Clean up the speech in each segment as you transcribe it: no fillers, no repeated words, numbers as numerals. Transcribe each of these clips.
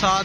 7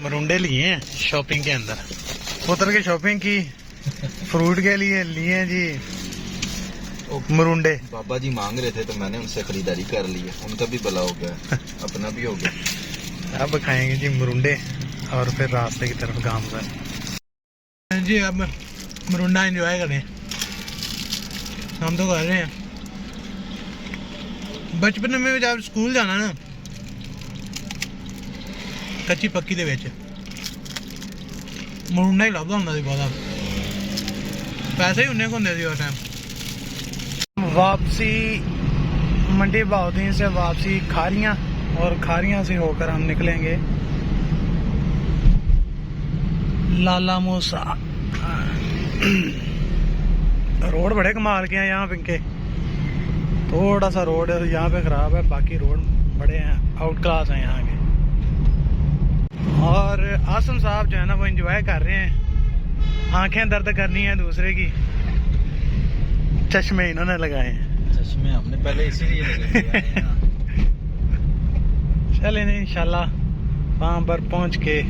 मरुंडे लिए हैं शॉपिंग के अंदर, उतर के शॉपिंग की, फ्रूट के लिए लिए जी मरुंडे। बाबा जी मांग रहे थे तो मैंने उनसे खरीदारी कर ली है, उनका भी भला हो गया अपना भी हो गया। अब खाएंगे जी मरुंडे और फिर रास्ते की तरफ गांव पर जी। अब मरुंडा एंजॉय करें, हम तो कर रहे हैं। बचपन में जब स्कूल जाना ना कच्ची पक्की दे विच मरुंडा ही लभदा हुंदा सी बहुत, पैसे ही उन्ने को होंदे सी उस टाइम। वापसी मंडी बहाउद्दीन से वापसी खारियां, और खारियां से होकर हम निकलेंगे लाला मूसा। रोड बड़े कमाल के हैं यहाँ पे के, थोड़ा सा रोड यहाँ पे खराब है, बाकी रोड बड़े हैं, आउट क्लास हैं यहाँ के। और आसम साहब जो है ना वो एंजॉय कर रहे हैं, आंखें दर्द करनी है दूसरे की, चश्मे इन्होंने लगाए हैं। चश्मे हमने पहले इसीलिए लगे थे। चलें इंशाल्लाह वहाँ पर पहुँच के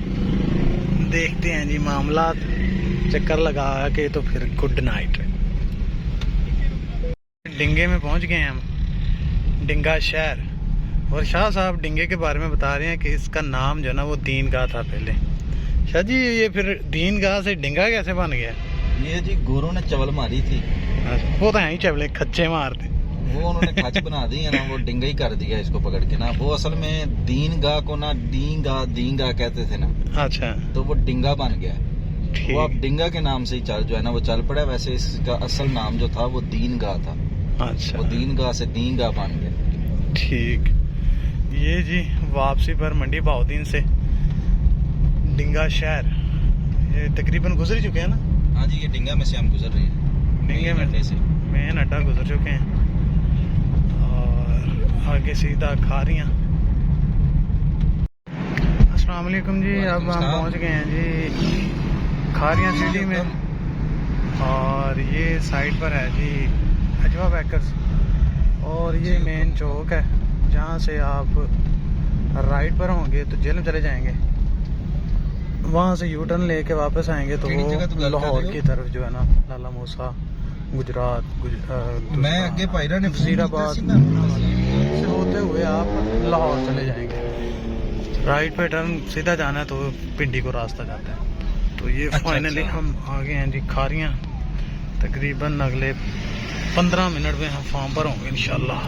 देखते हैं जी मामला, चक्कर लगा के तो फिर गुड नाइट। डिंगे में पहुँच गए हैं हम, डिंगा शहर, और शाह साहब डिंगे के बारे में बता रहे हैं कि इसका नाम जो है ना वो दीन गाह था पहले। शाह जी ये फिर दीन गाह से डिंगा कैसे बन गया? ये जी गोरों ने चवल मारी थी, वो तो है ही चवले खच्चे मारते, वो उन्होंने खच बना दी है ना, वो डिंगा ही कर दिया इसको पकड़ के ना। वो असल में दीन गाह को ना दींगा कहते थे ना, अच्छा तो वो डिंगा बन गया। ठीक। वो अब डिंगा के नाम से ही चल जो है ना वो चल पड़ा, वैसे इसका असल नाम जो था वो दीन गाह था। अच्छा वो दीन गाह से दीन गाह बन गया। ठीक। ये जी वापसी पर मंडी बहाउद्दीन से डिंगा शहर, ये तकरीबन गुजर ही चुके हैं ना। हाँ जी, ये डिंगा में से हम गुजर रहे हैं, डिंगे में से मेन अड्डा गुजर चुके हैं, और आगे सीधा खारियां। अस्सलाम वालेकुम जी, अब हम पहुंच गए हैं जी खारियां सिटी में, और ये साइड पर है जी अजवा बेकर्स, और ये मेन चौक है जहाँ से आप राइट पर होंगे तो जेल में चले जाएंगे, वहाँ से यू टर्न लेके वापस आएंगे तो वो लाहौर की तरफ जो है ना लाला मूसा गुजरात मैं आगे पायरा ने वजीराबाद से होते हुए आप लाहौर चले जाएंगे। राइट पे टर्न सीधा जाना है तो पिंडी को रास्ता जाता है। तो ये फाइनली हम आ गए हैं जी खारियां, तकरीबन अगले 15 मिनट में हम फार्म पर होंगे इंशाल्लाह।